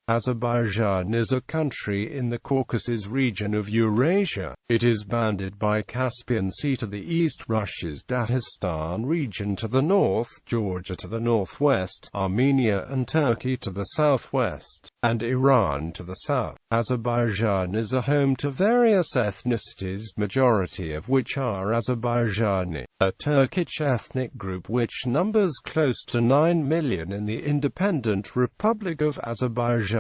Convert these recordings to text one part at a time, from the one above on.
Azerbaijan is a country in the Caucasus region of Eurasia. It is bounded by Caspian Sea to the east, Russia's Daghestan region to the north, Georgia to the northwest, Armenia and Turkey to the southwest, and Iran to the south. Azerbaijan is a home to various ethnicities, majority of which are Azerbaijani, a Turkic ethnic group which numbers close to 9 million in the independent Republic of Azerbaijan.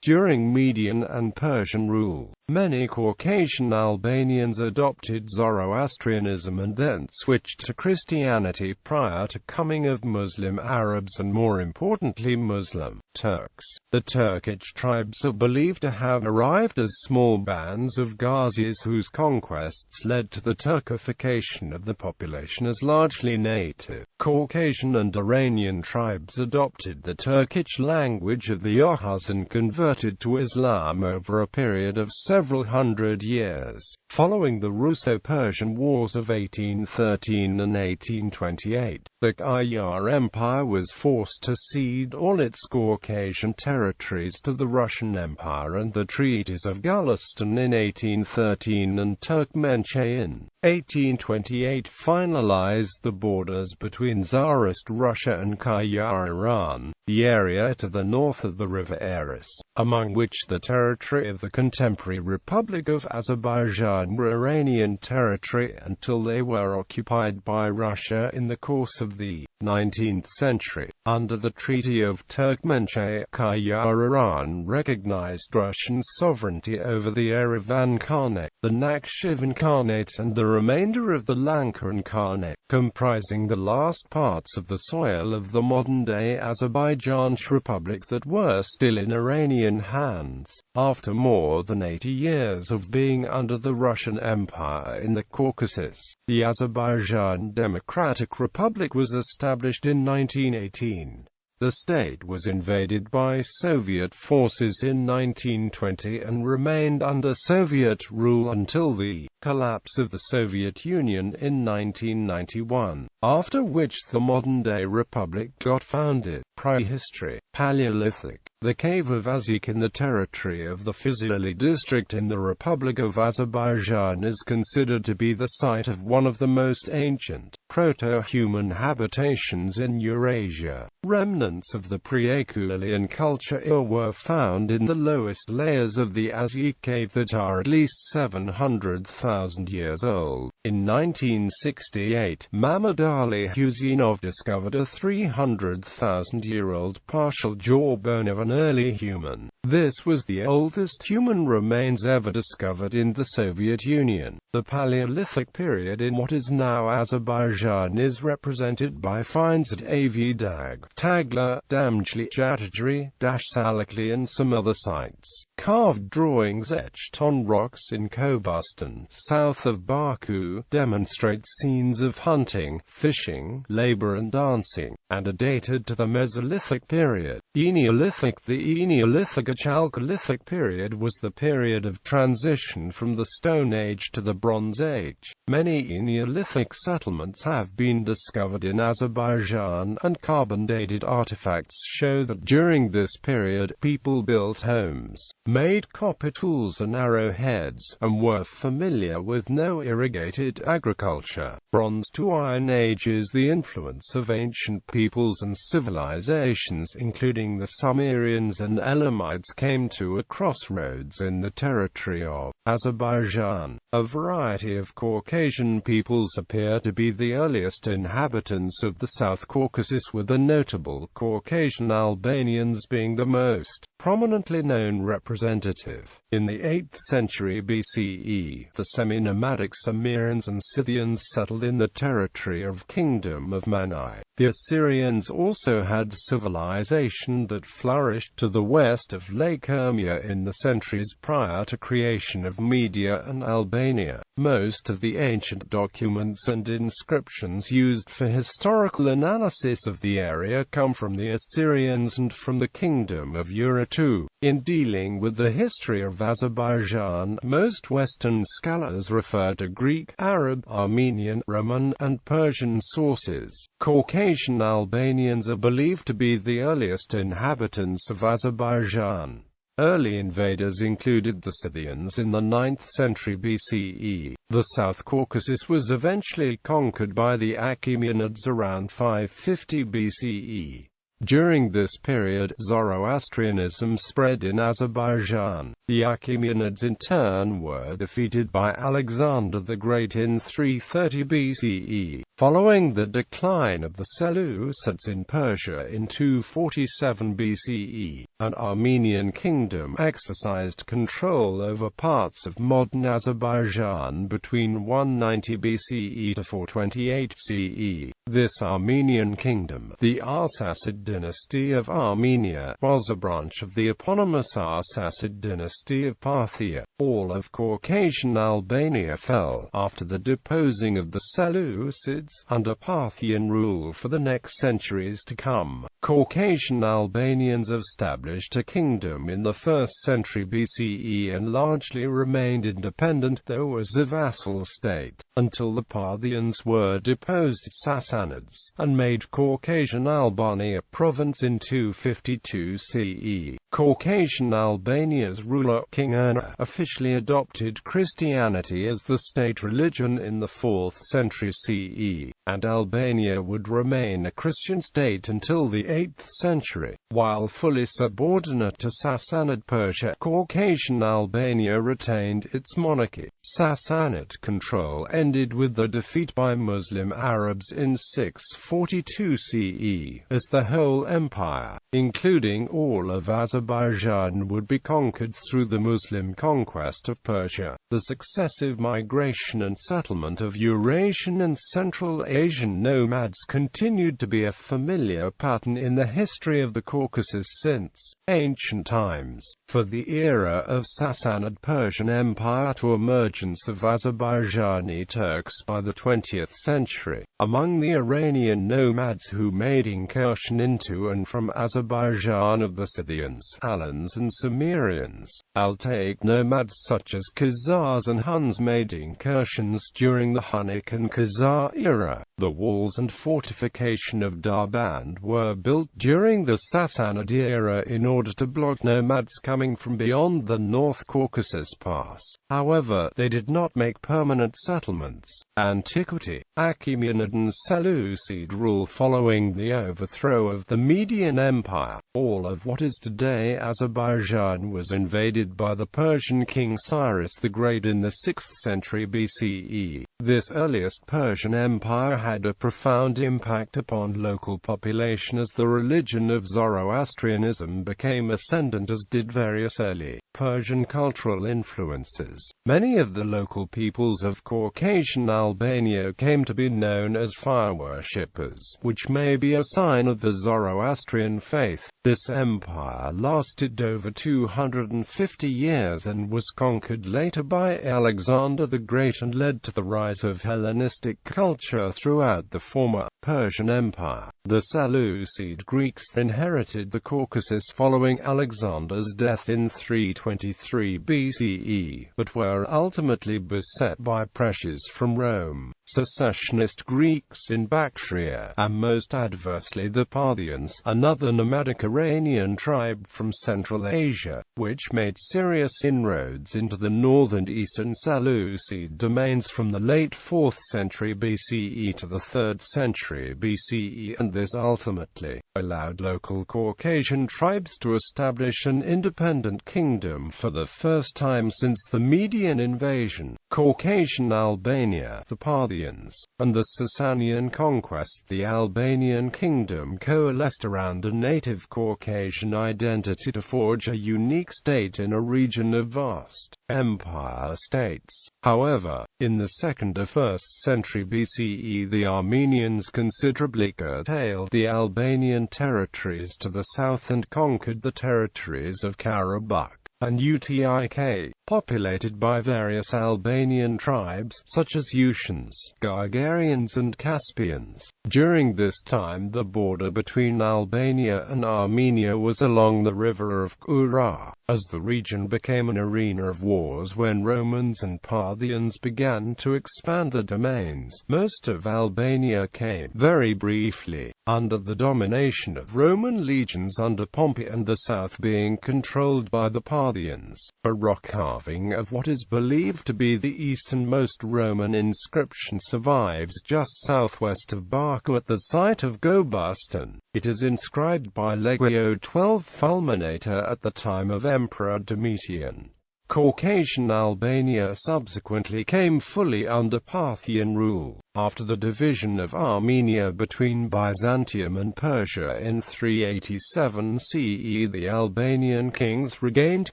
During Median and Persian rule, many Caucasian Albanians adopted Zoroastrianism and then switched to Christianity prior to coming of Muslim Arabs and more importantly Muslim Turks. The Turkic tribes are believed to have arrived as small bands of Ghazis whose conquests led to the Turkification of the population as largely native. Caucasian and Iranian tribes adopted the Turkic language of the Oghuz and converted to Islam over a period of several hundred years. Following the Russo-Persian Wars of 1813 and 1828, the Qajar Empire was forced to cede all its Caucasian territories to the Russian Empire, and the treaties of Daghestan in 1813 and Turkmenchay in 1828 finalized the borders between Tsarist Russia and Qajar Iran, the area to the north of the river Eris, among which the territory of the contemporary Republic of Azerbaijan were Iranian territory until they were occupied by Russia in the course of the 19th century. Under the Treaty of Turkmenchay, Qajar Iran recognized Russian sovereignty over the Yerevan Khanate, the Nakhchivan Khanate and the remainder of the Lankaran Khanate, comprising the last parts of the soil of the modern-day Azerbaijan Republic that were still in Iranian hands. After more than 80 years of being under the Russian Empire in the Caucasus, the Azerbaijan Democratic Republic was established in 1918. The state was invaded by Soviet forces in 1920 and remained under Soviet rule until the collapse of the Soviet Union in 1991, after which the modern-day republic got founded. Prehistory. Paleolithic. The cave of Azik in the territory of the Fizili district in the Republic of Azerbaijan is considered to be the site of one of the most ancient proto-human habitations in Eurasia. Remnants of the pre-Acheulean culture were found in the lowest layers of the Azik cave that are at least 700,000 years old. In 1968, Mamad Ali Husinov discovered a 300,000-year-old partial jawbone of an early human. This was the oldest human remains ever discovered in the Soviet Union. The Paleolithic period in what is now Azerbaijan is represented by finds at Avidag, Tagla, Damjli, Jatajri, Dashsalakli and some other sites. Carved drawings etched on rocks in Kobustan, south of Baku, demonstrate scenes of hunting, fishing, labor and dancing, and are dated to the Mesolithic period. Eneolithic. The Eneolithic-Chalcolithic period was the period of transition from the Stone Age to the Bronze Age. Many Eneolithic settlements have been discovered in Azerbaijan, and carbon-dated artifacts show that during this period, people built homes, made copper tools and arrowheads, and were familiar with no irrigated agriculture. Bronze to Iron Age is the influence of ancient peoples and civilizations, including the Sumerians and Elamites, came to a crossroads in the territory of Azerbaijan. A variety of Caucasian peoples appear to be the earliest inhabitants of the South Caucasus, with the notable Caucasian Albanians being the most prominently known representative. In the 8th century BCE, the semi-nomadic Cimmerians and Scythians settled in the territory of Kingdom of Mani. The Assyrians also had civilization that flourished to the west of Lake Urmia in the centuries prior to creation of Media and Albania. Most of the ancient documents and inscriptions used for historical analysis of the area come from the Assyrians and from the Kingdom of Urartu. In dealing with the history of Azerbaijan, most Western scholars refer to Greek, Arab, Armenian, Roman, and Persian sources. Caucasian Albanians are believed to be the earliest inhabitants of Azerbaijan. Early invaders included the Scythians in the 9th century BCE. The South Caucasus was eventually conquered by the Achaemenids around 550 BCE. During this period, Zoroastrianism spread in Azerbaijan. The Achaemenids in turn were defeated by Alexander the Great in 330 BCE. Following the decline of the Seleucids in Persia in 247 BCE, an Armenian kingdom exercised control over parts of modern Azerbaijan between 190 BCE to 428 CE. This Armenian kingdom, the Arsacid dynasty of Armenia, was a branch of the eponymous Arsacid dynasty of Parthia. All of Caucasian Albania fell after the deposing of the Seleucids, under Parthian rule for the next centuries to come. Caucasian Albanians established a kingdom in the 1st century BCE and largely remained independent, though as a vassal state, until the Parthians were deposed Sassanids, and made Caucasian Albania province in 252 CE. Caucasian Albania's ruler, King Erna, officially adopted Christianity as the state religion in the 4th century CE, and Albania would remain a Christian state until the 8th century. While fully subordinate to Sassanid Persia, Caucasian Albania retained its monarchy. Sassanid control ended with the defeat by Muslim Arabs in 642 CE, as the whole empire, including all of Azerbaijan, would be conquered through the Muslim conquest of Persia. The successive migration and settlement of Eurasian and Central Asian nomads continued to be a familiar pattern in the history of the Caucasus since ancient times. For the era of Sassanid Persian Empire to emergence of Azerbaijani Turks by the 20th century. Among the Iranian nomads who made incursion into and from Azerbaijan of the Scythians, Alans and Sumerians, Altaic nomads such as Khazars and Huns made incursions during the Hunnic and Khazar era. The walls and fortification of Darband were built during the Sassanid era in order to block nomads coming from beyond the North Caucasus Pass. However, they did not make permanent settlements. Antiquity, Achaemenid and Seleucid rule following the overthrow of the Median Empire. All of what is today Azerbaijan was invaded by the Persian king Cyrus the Great in the 6th century BCE. This earliest Persian empire had a profound impact upon local population as the religion of Zoroastrianism became ascendant, as did various early Persian cultural influences. Many of the local peoples of Caucasian Albania came to be known as fire worshippers, which may be a sign of the Zoroastrian faith. This empire lasted over 250 years and was conquered later by Alexander the Great and led to the rise of Hellenistic culture throughout the former Persian Empire. The Seleucid Greeks inherited the Caucasus following Alexander's death in 323 BCE, but were ultimately beset by pressures from Rome. Secessionist Greeks in Bactria, and most adversely the Parthians, another nomadic Iranian tribe from Central Asia, which made serious inroads into the north and eastern Seleucid domains from the late 4th century BCE to the 3rd century BCE, and this ultimately allowed local Caucasian tribes to establish an independent kingdom for the first time since the Median invasion. Caucasian Albania, the Parthians, and the Sasanian conquest. The Albanian kingdom coalesced around a native Caucasian identity to forge a unique state in a region of vast empire states. However, in the 2nd or 1st century BCE, the Armenians considerably curtailed the Albanian territories to the south and conquered the territories of Karabakh. and Utik, populated by various Albanian tribes, such as Utians, Gagaurians and Caspians. During this time the border between Albania and Armenia was along the river of Kura, as the region became an arena of wars when Romans and Parthians began to expand the domains. Most of Albania came, very briefly, under the domination of Roman legions under Pompey, and the south being controlled by the Parthians. A rock carving of what is believed to be the easternmost Roman inscription survives just southwest of Baku at the site of Gobustan. It is inscribed by Legio XII Fulminator at the time of Emperor Domitian. Caucasian Albania subsequently came fully under Parthian rule. After the division of Armenia between Byzantium and Persia in 387 CE, the Albanian kings regained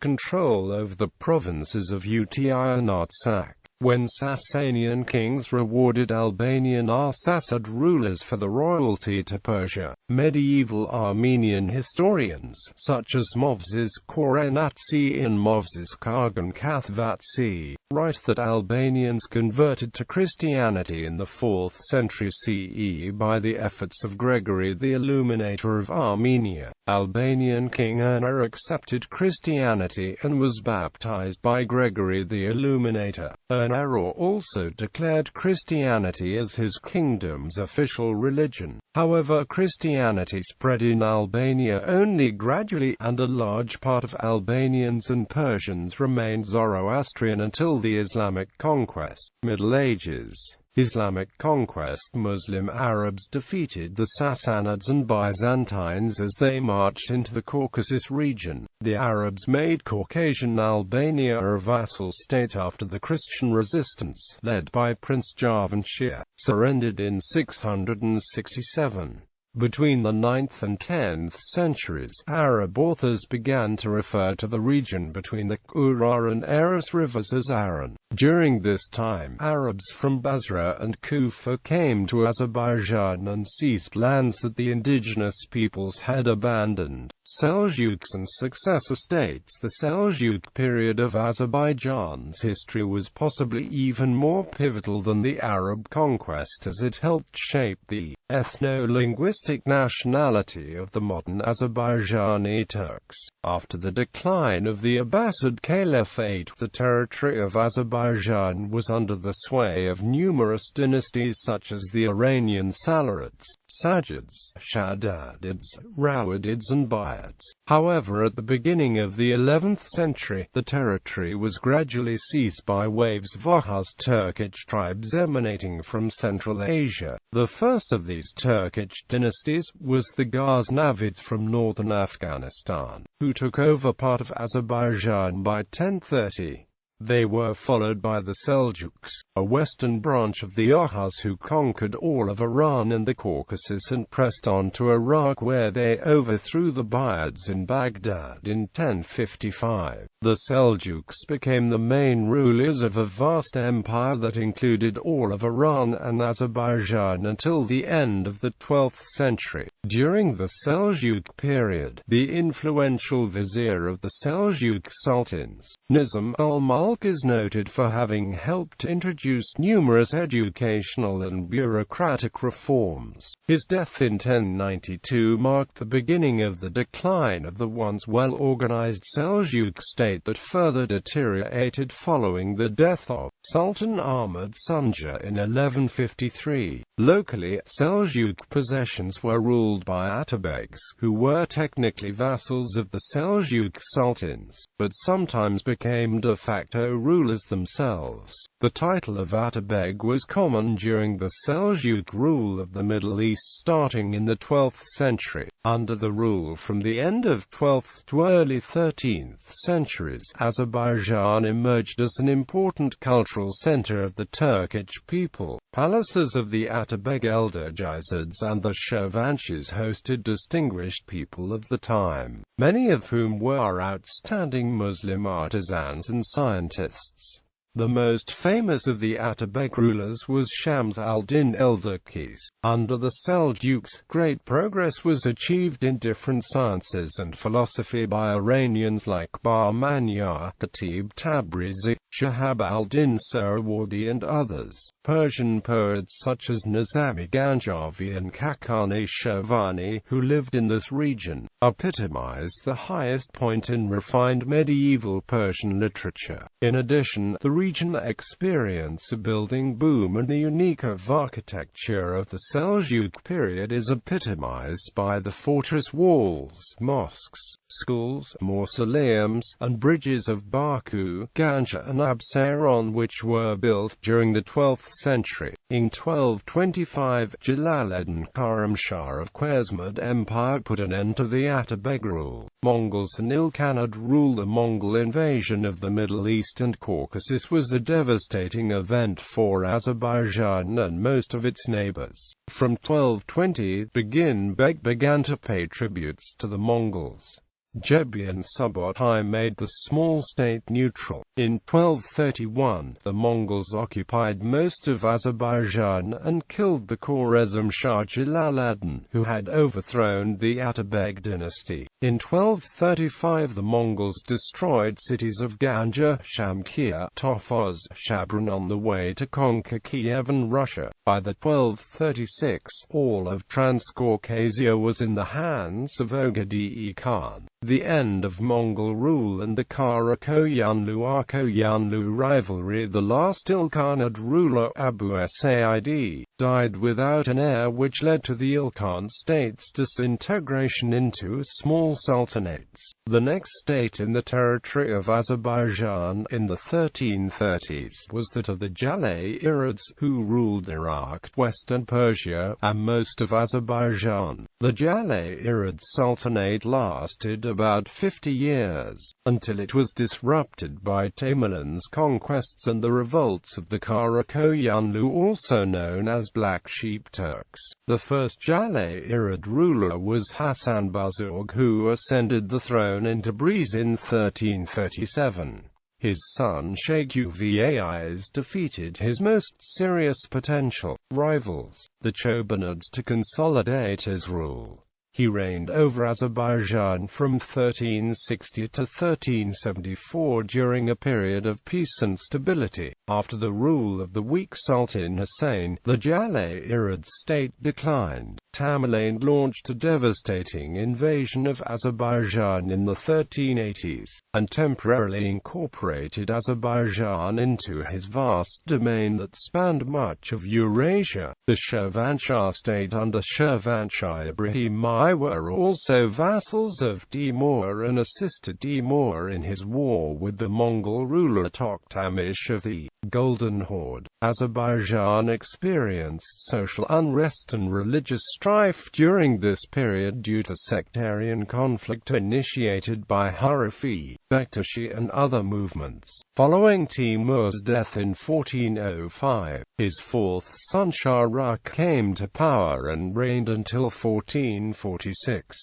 control over the provinces of Uti and Artsakh. When Sasanian kings rewarded Albanian Arsacid rulers for the royalty to Persia, medieval Armenian historians, such as Movses Korenatsi and Movses Kargan-Kathvatsi, write that Albanians converted to Christianity in the 4th century CE by the efforts of Gregory the Illuminator of Armenia. Albanian King Erna accepted Christianity and was baptized by Gregory the Illuminator. Erna also declared Christianity as his kingdom's official religion. However, Christianity spread in Albania only gradually, and a large part of Albanians and Persians remained Zoroastrian until the Islamic conquest. Middle Ages. Islamic conquest. Muslim Arabs defeated the Sassanids and Byzantines as they marched into the Caucasus region. The Arabs made Caucasian Albania a vassal state after the Christian resistance, led by Prince Javanshir, surrendered in 667. Between the 9th and 10th centuries, Arab authors began to refer to the region between the Kura and Aras rivers as Aran. During this time, Arabs from Basra and Kufa came to Azerbaijan and seized lands that the indigenous peoples had abandoned. Seljuks and successor states. The Seljuk period of Azerbaijan's history was possibly even more pivotal than the Arab conquest, as it helped shape the ethno-linguistic nationality of the modern Azerbaijani Turks. After the decline of the Abbasid Caliphate, the territory of Azerbaijan was under the sway of numerous dynasties such as the Iranian Salarids, Sajids, Shaddadids, Rawadids and Buyids. However, at the beginning of the 11th century, the territory was gradually seized by waves of Oghuz Turkic tribes emanating from Central Asia. The first of these Turkic dynasties was the Ghaznavids from northern Afghanistan, who took over part of Azerbaijan by 1030. They were followed by the Seljuks, a western branch of the Oghuz who conquered all of Iran and the Caucasus and pressed on to Iraq, where they overthrew the Buyids in Baghdad in 1055. The Seljuks became the main rulers of a vast empire that included all of Iran and Azerbaijan until the end of the 12th century. During the Seljuk period, the influential vizier of the Seljuk sultans, Nizam ul-Mulk, is noted for having helped introduce numerous educational and bureaucratic reforms. His death in 1092 marked the beginning of the decline of the once well-organized Seljuk state that further deteriorated following the death of Sultan Ahmad Sunja in 1153. Locally, Seljuk possessions were ruled by Atabegs, who were technically vassals of the Seljuk sultans, but sometimes became de facto rulers themselves. The title of Atabeg was common during the Seljuk rule of the Middle East starting in the 12th century. Under the rule from the end of 12th to early 13th centuries, Azerbaijan emerged as an important cultural center of the Turkic people. Palaces of the Atabeg Eldergizids and the Shirvanshahs hosted distinguished people of the time, many of whom were outstanding Muslim artisans and scientists. The most famous of the Atabeg rulers was Shams al-Din el-Turkis. Under the Seljuks, great progress was achieved in different sciences and philosophy by Iranians like Bahmanyar, Khatib Tabrizi, Shahab al-Din Suhrawardi and others. Persian poets such as Nizami Ganjavi and Kakani Shervani, who lived in this region, epitomized the highest point in refined medieval Persian literature. In addition, the region experienced a building boom, and the unique architecture of the Seljuk period is epitomized by the fortress walls, mosques, schools, mausoleums, and bridges of Baku, Ganja and Absaron, which were built during the 12th century. In 1225, Jalaluddin Khorramshahr of Khwarezmid Empire put an end to the Atabeg rule. Mongols and Ilkhanid ruled. The Mongol invasion of the Middle East and Caucasus was a devastating event for Azerbaijan and most of its neighbors. From 1220, Begin Beg began to pay tributes to the Mongols. Jebian Subutai made the small state neutral. In 1231, the Mongols occupied most of Azerbaijan and killed the Khwarezm Shah Jalaluddin, who had overthrown the Atabeg dynasty. In 1235, the Mongols destroyed cities of Ganja, Shamkir, Tofoz, Shabran on the way to conquer Kievan Russia. By the 1236, all of Transcaucasia was in the hands of Oghadi-i Khan. The end of Mongol rule and the Karakoyanlu-Arkoyanlu rivalry. The last Ilkhanid ruler, Abu Said, died without an heir, which led to the Ilkhan state's disintegration into small sultanates. The next state in the territory of Azerbaijan in the 1330s was that of the Jalay-Irids, who ruled Iraq, western Persia, and most of Azerbaijan. The Jalay-Irid Sultanate lasted about 50 years, until it was disrupted by Tamerlane's conquests and the revolts of the Karakoyanlu, also known as Black Sheep Turks. The first Jalay-Irid ruler was Hasan Bazarov, who ascended the throne in Tabriz in 1337. His son Sheikh Uvais defeated his most serious potential rivals, the Chobanids, to consolidate his rule. He reigned over Azerbaijan from 1360 to 1374 during a period of peace and stability. After the rule of the weak Sultan Hussein, the Jalay-Irid state declined. Tamerlane launched a devastating invasion of Azerbaijan in the 1380s, and temporarily incorporated Azerbaijan into his vast domain that spanned much of Eurasia. The Shirvanshah state under Shirvanshah Ibrahim I were also vassals of Timur and assisted Timur in his war with the Mongol ruler Toktamish of the Golden Horde. Azerbaijan experienced social unrest and religious strife during this period due to sectarian conflict initiated by Harifi, Bektashi and other movements. Following Timur's death in 1405, his fourth son Shahrukh came to power and reigned until 1446.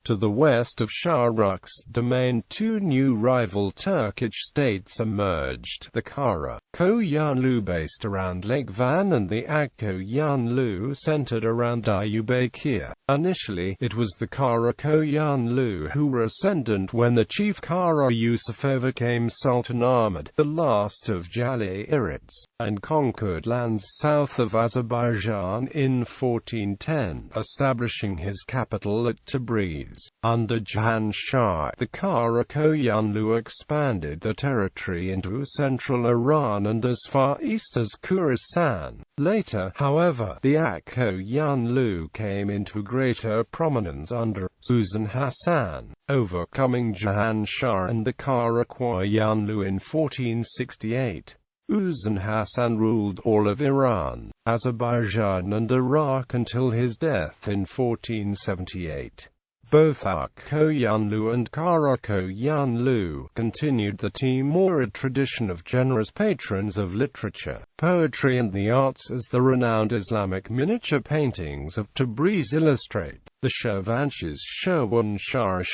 To the west of Shahrukh's domain, two new rival Turkic states emerged, the Karakoyanlu based around Lake Van and the Akkoyanlu centered around Diyarbakir. Initially, it was the Karakoyanlu who were ascendant when the chief Kara Yusuf overcame Sultan Ahmad, the last of Jalay-Irids, and conquered lands south of Azerbaijan in 1410, establishing his capital at Tabriz. Under Jahan Shah, the Karakoyanlu expanded the territory into central Iran and as far east as Khorasan. Later, however, the Akkoyanlu came into greater prominence under Uzun Hasan, overcoming Jahan Shah and the Karakoyanlu in 1468. Uzun Hasan ruled all of Iran, Azerbaijan and Iraq until his death in 1478. Both Akkoyanlu and Karakoyanlu continued the Timurid tradition of generous patrons of literature, poetry and the arts, as the renowned Islamic miniature paintings of Tabriz illustrate. The Shirvanshahs Shirvanshah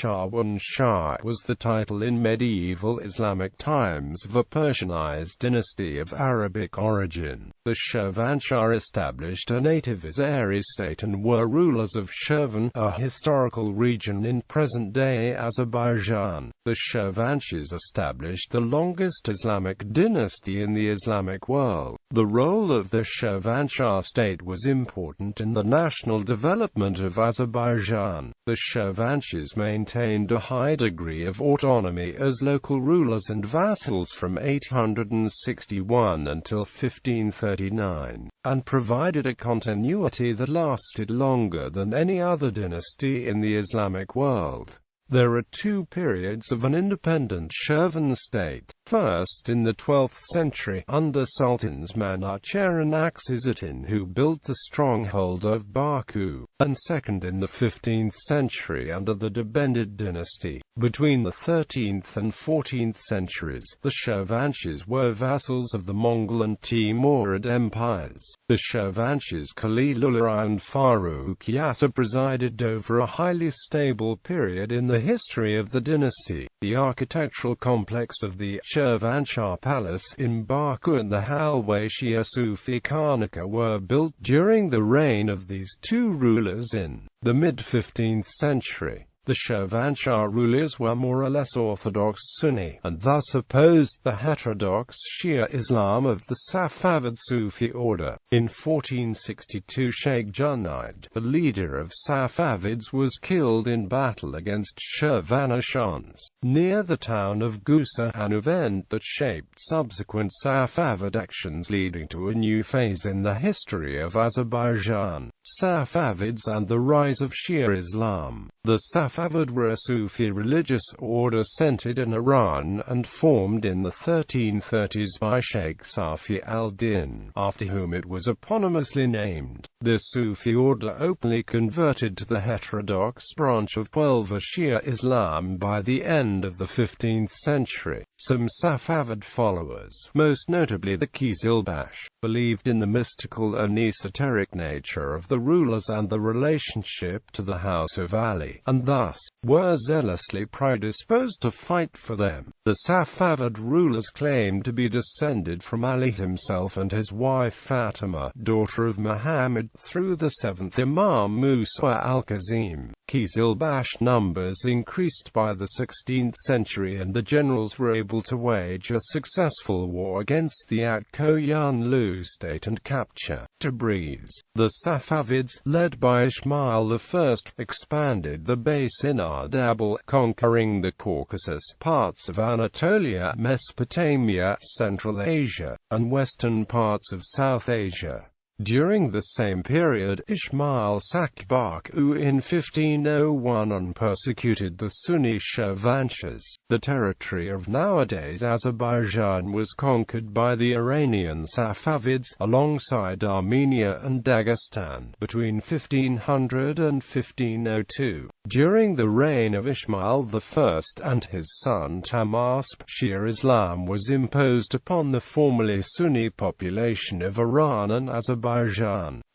was the title in medieval Islamic times of a Persianized dynasty of Arabic origin. The Shirvanshah established a native Azeri state and were rulers of Shirvan, a historical region in present-day Azerbaijan. The Shirvanshahs established the longest Islamic dynasty in the Islamic world. The role of the Shirvanshah state was important in the national development of Azerbaijan. The Shirvanshahs maintained a high degree of autonomy as local rulers and vassals from 861 until 1539, and provided a continuity that lasted longer than any other dynasty in the Islamic world. There are two periods of an independent Shirvan state. First, in the 12th century, under Sultans Manacher and Akhsizatin, who built the stronghold of Baku, and second in the 15th century under the Dibendid dynasty. Between the 13th and 14th centuries, the Shirvanshahs were vassals of the Mongol and Timurid empires. The Shirvanshahs Khalilullah and Farrukh Yasir presided over a highly stable period in the history of the dynasty. The architectural complex of the Shirvanshah Palace in Baku and the Halwashia Sufi Khanaqah were built during the reign of these two rulers in the mid-15th century. The Shirvanshah rulers were more or less orthodox Sunni, and thus opposed the heterodox Shia Islam of the Safavid Sufi order. In 1462 Sheikh Junayd, the leader of Safavids, was killed in battle against Shirvanshahs near the town of Gusa, an event that shaped subsequent Safavid actions leading to a new phase in the history of Azerbaijan. Safavids and the rise of Shia Islam. The Safavid were a Sufi religious order centered in Iran and formed in the 1330s by Sheikh Safi al-Din, after whom it was eponymously named. The Sufi order openly converted to the heterodox branch of Twelver Shia Islam by the end of the 15th century. Some Safavid followers, most notably the Qizilbash, believed in the mystical and esoteric nature of the rulers and the relationship to the House of Ali, and thus were zealously predisposed to fight for them. The Safavid rulers claimed to be descended from Ali himself and his wife Fatima, daughter of Muhammad, through the seventh Imam Musa al-Kazim. Qizilbash numbers increased by the 16th century and the generals were able to wage a successful war against the Atkoyanlu state and capture Tabriz. The Safavids, led by Ismail I, expanded the base in Ardabil, conquering the Caucasus, parts of Anatolia, Mesopotamia, Central Asia, and western parts of South Asia. During the same period, Ismail sacked Baku in 1501 and persecuted the Sunni Shirvanshahs. The territory of nowadays Azerbaijan was conquered by the Iranian Safavids, alongside Armenia and Daghestan, between 1500 and 1502. During the reign of Ismail I and his son Tahmasp, Shia Islam was imposed upon the formerly Sunni population of Iran and Azerbaijan.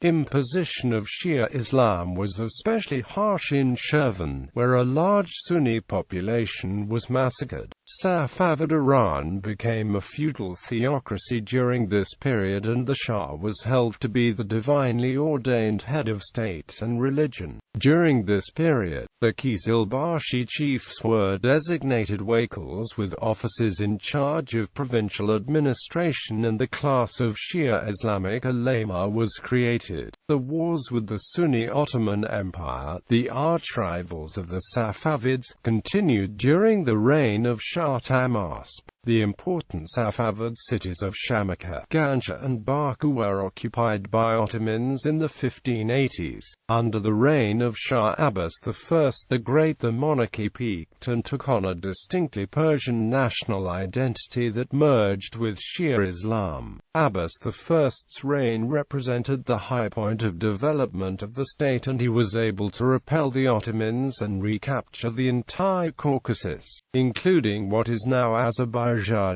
Imposition of Shia Islam was especially harsh in Shirvan, where a large Sunni population was massacred. Safavid Iran became a feudal theocracy during this period, and the Shah was held to be the divinely ordained head of state and religion. During this period, the Qizilbashi chiefs were designated wakils with officers in charge of provincial administration, and the class of Shia Islamic ulema was created. The wars with the Sunni Ottoman Empire, the arch-rivals of the Safavids, continued during the reign of Shah Tahmasp. The important Safavid cities of Shamakh, Ganja and Baku were occupied by Ottomans in the 1580s. Under the reign of Shah Abbas I the Great, the monarchy peaked and took on a distinctly Persian national identity that merged with Shia Islam. Abbas I's reign represented the high point of development of the state, and he was able to repel the Ottomans and recapture the entire Caucasus, including what is now Azerbaijan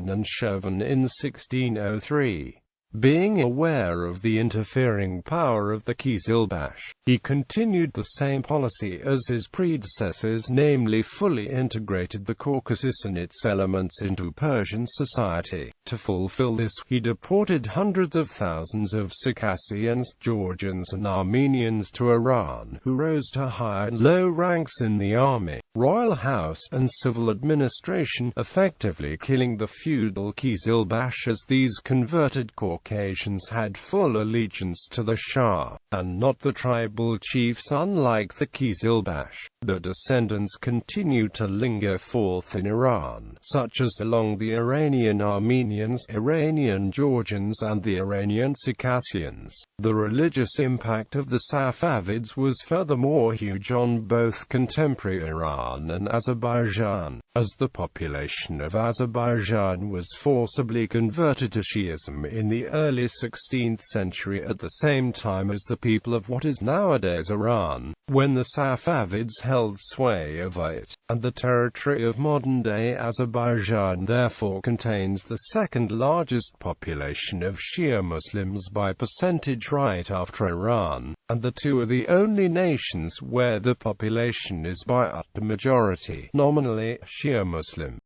and Shirvan, in 1603. Being aware of the interfering power of the Qizilbash, he continued the same policy as his predecessors, namely fully integrated the Caucasus and its elements into Persian society. To fulfill this, he deported hundreds of thousands of Circassians, Georgians and Armenians to Iran, who rose to high and low ranks in the army, royal house and civil administration, effectively killing the feudal Qizilbash, as these converted Caucasians had full allegiance to the Shah, and not the tribal chiefs. Unlike the Qizilbash, the descendants continued to linger forth in Iran, such as along the Iranian Armenians, Iranian Georgians and the Iranian Circassians. The religious impact of the Safavids was furthermore huge on both contemporary Iran and Azerbaijan, as the population of Azerbaijan was forcibly converted to Shiism in the early 16th century, at the same time as the people of what is nowadays Iran, when the Safavids held sway over it, and the territory of modern-day Azerbaijan therefore contains the second largest population of Shia Muslims by percentage, right after Iran, and the two are the only nations where the population is by utter majority, nominally, Shia Muslim.